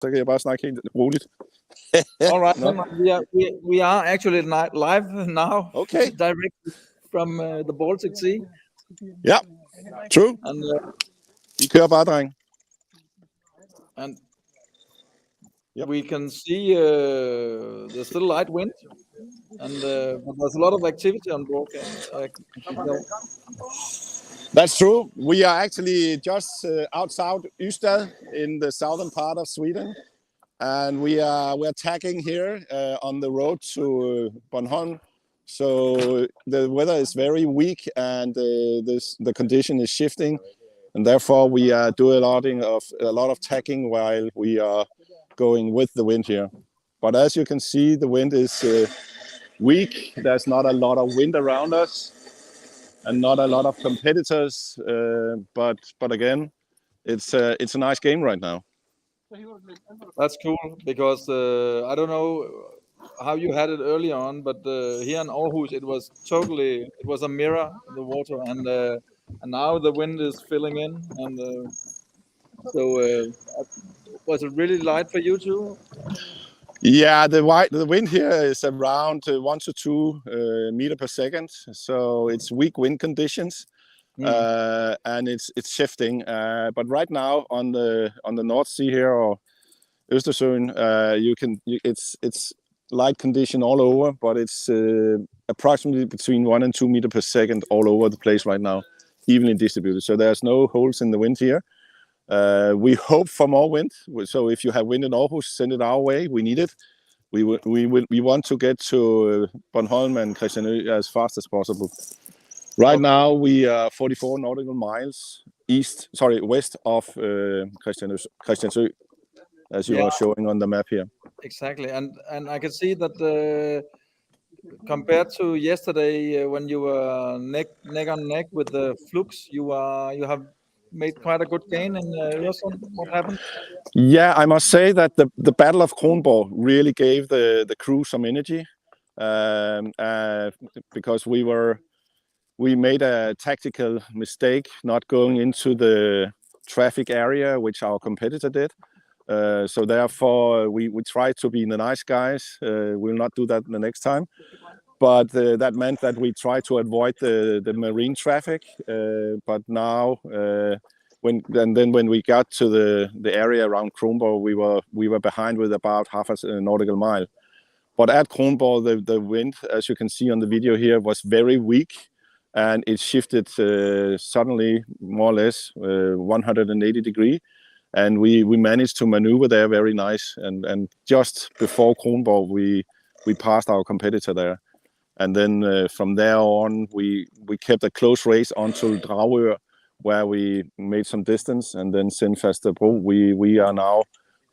så kan jeg bare snakke helt roligt. All right, we are actually live now. Okay. Directly from the Baltic Sea. Yeah, true. And I kører bare, dreng. And we can see there's still light wind, and but there's a lot of activity on board. That's true. We are actually just outside Ystad in the southern part of Sweden, and we're tacking here on the road to Bornholm. So the weather is very weak, and the condition is shifting, and therefore we are doing a lot of tacking while we are going with the wind here. But as you can see, the wind is weak. There's not a lot of wind around us, and not a lot of competitors. But again, it's a nice game right now. That's cool, because I don't know how you had it early on, but here in Aarhus it was a mirror, the water, and now the wind is filling in, and so was it really light for you too? Yeah, the wind here is around 1 to 2 meter per second, so it's weak wind conditions, and it's shifting. But right now on the North Sea here, or Østersøen, it's light condition all over, but it's approximately between 1 and 2 meter per second all over the place right now, evenly distributed. So there's no holes in the wind here. We hope for more wind. So if you have wind in Aarhus, send it our way. We need it. We want to get to Bornholm and Christiansø as fast as possible. Right now we are 44 nautical miles west of Christiansø, as you are showing on the map here. Exactly, and I can see that compared to yesterday when you were neck on neck with the Flux, you have made quite a good gain in Ystad. What happened? Yeah, I must say that the Battle of Kronborg really gave the crew some energy, because we made a tactical mistake not going into the traffic area, which our competitor did. So therefore, we tried to be the nice guys. We'll not do that the next time. But that meant that we tried to avoid the marine traffic. But now, when we got to the area around Kronborg, we were behind with about half a nautical mile. But at Kronborg, the wind, as you can see on the video here, was very weak, and it shifted suddenly, more or less 180 degrees. And we managed to maneuver there very nice. And just before Kronborg, we passed our competitor there. And then from there on, we kept a close race onto Dragør, where we made some distance. And then Sindfastebro, we are now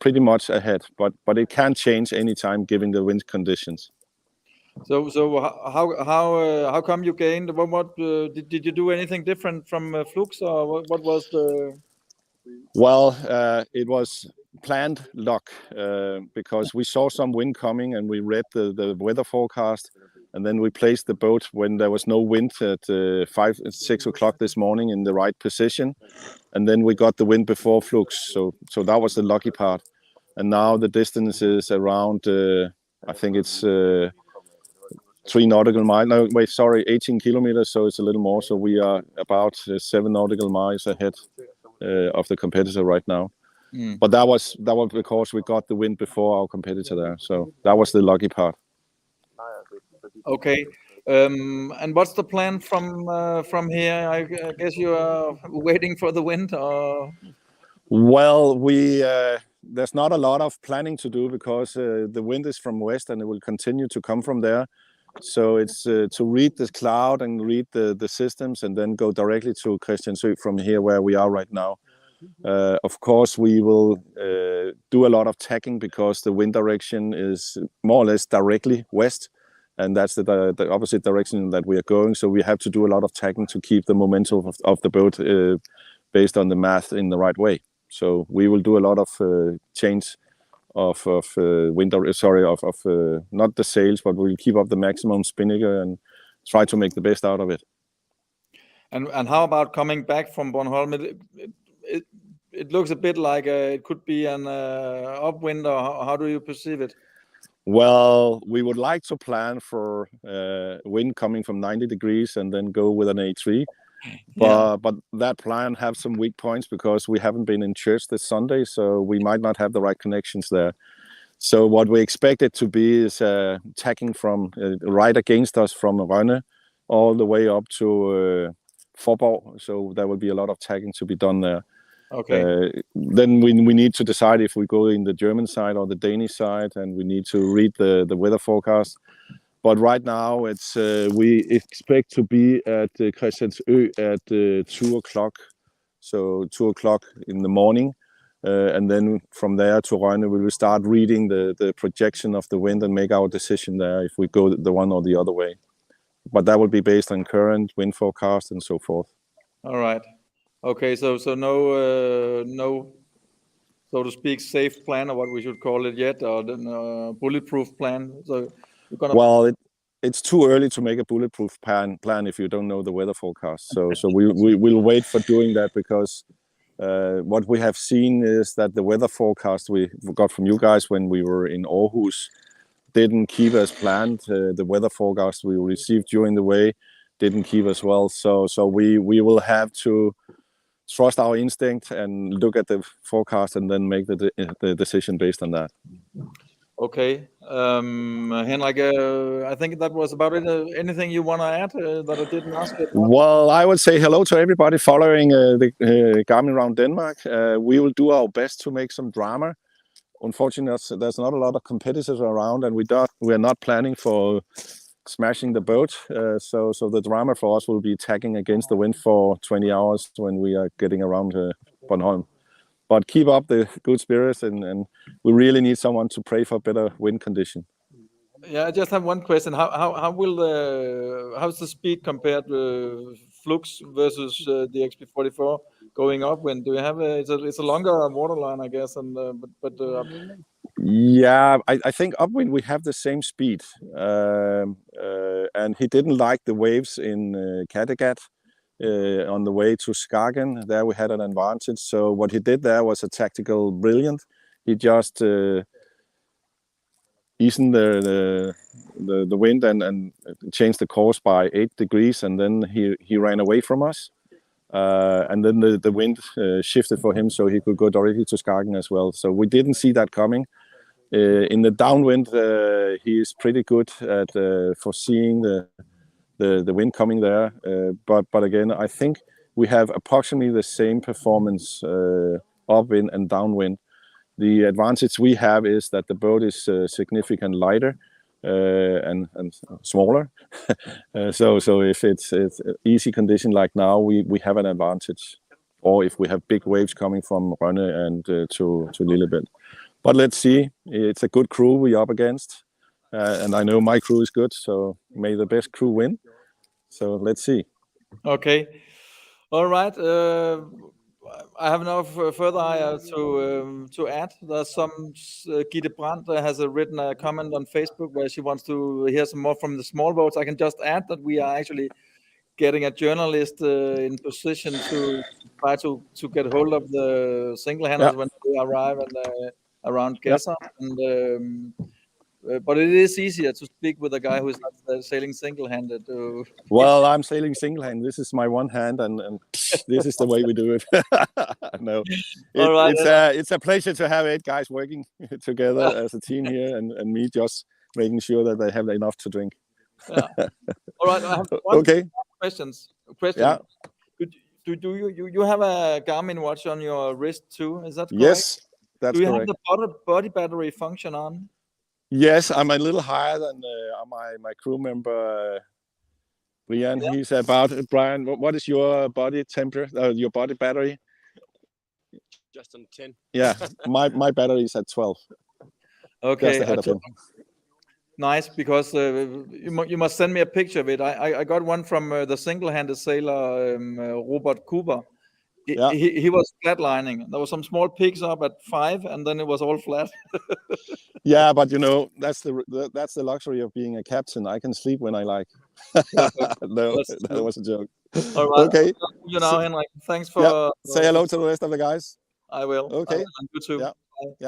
pretty much ahead. But it can change anytime given the wind conditions. So how come you gained? What did you do anything different from Flux, or what was the? Well, it was planned luck, because we saw some wind coming and we read the weather forecast, and then we placed the boat when there was no wind at 6 o'clock this morning in the right position, and then we got the wind before Flux, so that was the lucky part. And now the distance is around, I think it's 3 nautical miles. No, wait, sorry, 18 kilometers, so it's a little more. So we are about 7 nautical miles ahead of the competitor right now. But that was because we got the wind before our competitor there. So that was the lucky part. Okay. And what's the plan from here? I guess you are waiting for the wind, or? Well, there's not a lot of planning to do, because the wind is from west and it will continue to come from there. So it's to read the cloud and read the systems, and then go directly to Christiansø from here where we are right now. Of course, we will do a lot of tacking, because the wind direction is more or less directly west, and that's the opposite direction that we are going. So we have to do a lot of tacking to keep the momentum of the boat based on the math in the right way. So we will do a lot of change of wind, not the sails, but we'll keep up the maximum spinnaker and try to make the best out of it. And how about coming back from Bornholm? it looks a bit like it could be an upwind, or how do you perceive it? Well, we would like to plan for wind coming from 90 degrees and then go with an A3. But that plan have some weak points because we haven't been in church this Sunday, so we might not have the right connections there. So what we expect it to be is tacking from right against us from Rønne all the way up to Forborg. So there will be a lot of tagging to be done there. Okay. Then we need to decide if we go in the German side or the Danish side, and we need to read the weather forecast. But right now, it's we expect to be at Christiansø at 2 o'clock, so 2 o'clock in the morning. And then from there to Rønne, we will start reading the projection of the wind and make our decision there if we go the one or the other way. But that will be based on current wind forecast and so forth. All right. Okay, so no, so to speak, safe plan, or what we should call it yet, or the bulletproof plan. So you're gonna. Well, it's too early to make a bulletproof plan if you don't know the weather forecast. So we will wait for doing that, because what we have seen is that the weather forecast we got from you guys when we were in Aarhus didn't keep as planned. The weather forecast we received during the way didn't keep as well. So we will have to trust our instinct and look at the forecast and then make the decision based on that. Okay, Henrik, I think that was about it. Anything you want to add that I didn't ask you? Well, I would say hello to everybody following the Garmin around Denmark. We will do our best to make some drama. Unfortunately, there's not a lot of competitors around, and we are not planning for smashing the boat. So the drama for us will be tagging against the wind for 20 hours when we are getting around Bornholm. But keep up the good spirits, and we really need someone to pray for better wind condition. Yeah, I just have one question. How's the speed compared to Flux versus the XP44 going upwind? Do you have it's a longer waterline, I guess, and yeah, I think upwind we have the same speed, and he didn't like the waves in Kattegat. On the way to Skagen, there we had an advantage. So what he did there was a tactical brilliant. He just eased the wind and changed the course by 8 degrees, and then he ran away from us. And then the wind shifted for him, so he could go directly to Skagen as well. So we didn't see that coming. In the downwind, he is pretty good at foreseeing the wind coming there, but again, I think we have approximately the same performance upwind and downwind. The advantage we have is that the boat is significantly lighter and smaller. So if it's easy condition like now, we have an advantage. Or if we have big waves coming from Rønne and to Lillebælt. But let's see. It's a good crew we're up against. And I know my crew is good, so may the best crew win. So let's see. Okay. All right. I have no further to add. There's some Gitte Brandt has written a comment on Facebook where she wants to hear some more from the small boats. I can just add that we are actually getting a journalist in position to try to get hold of the single-handers when they arrive and around Gesa. And but it is easier to speak with a guy who is not sailing single-handed. Well, I'm sailing single-handed. This is my one hand, and this is the way we do it. No, it's a pleasure to have 8 guys working together as a team here, and me just making sure that they have enough to drink. Yeah. All right. I have one question. Yeah. Do you have a Garmin watch on your wrist too? Is that correct? Yes, that's correct. Do you have the body battery function on? Yes, I'm a little higher than my crew member, Brian. Yeah. He's about, Brian, what is your body temperature, your body battery? Just on 10. Yeah, my battery is at 12. Okay. Just ahead of him. Nice, because you must send me a picture of it. I got one from the single-handed sailor, Robert Cooper. He was flatlining. There was some small peaks up at 5, and then it was all flat. Yeah, but you know, that's the luxury of being a captain. I can sleep when I like. No, that was a joke. All right. Okay. You know, Henrik, thanks for... say hello to the rest of the guys. I will. Okay. And you too. Yeah. Bye. Yeah.